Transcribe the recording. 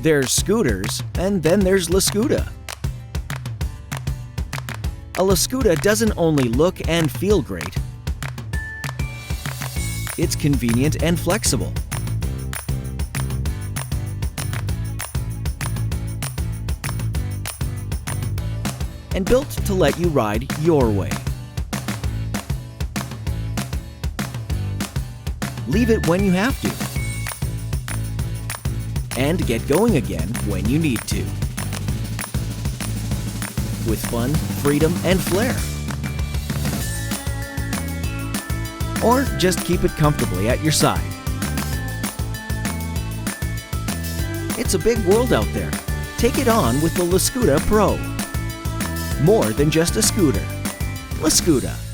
There's scooters, and then there's Lascoota. A Lascoota doesn't only look and feel great, it's convenient and flexible. And built to let you ride your way. Leave it when you have to, and get going again when you need to. With fun, freedom, and flair. Or just keep it comfortably at your side. It's a big world out there. Take it on with the Lascoota Pro. More than just a scooter. Lascoota.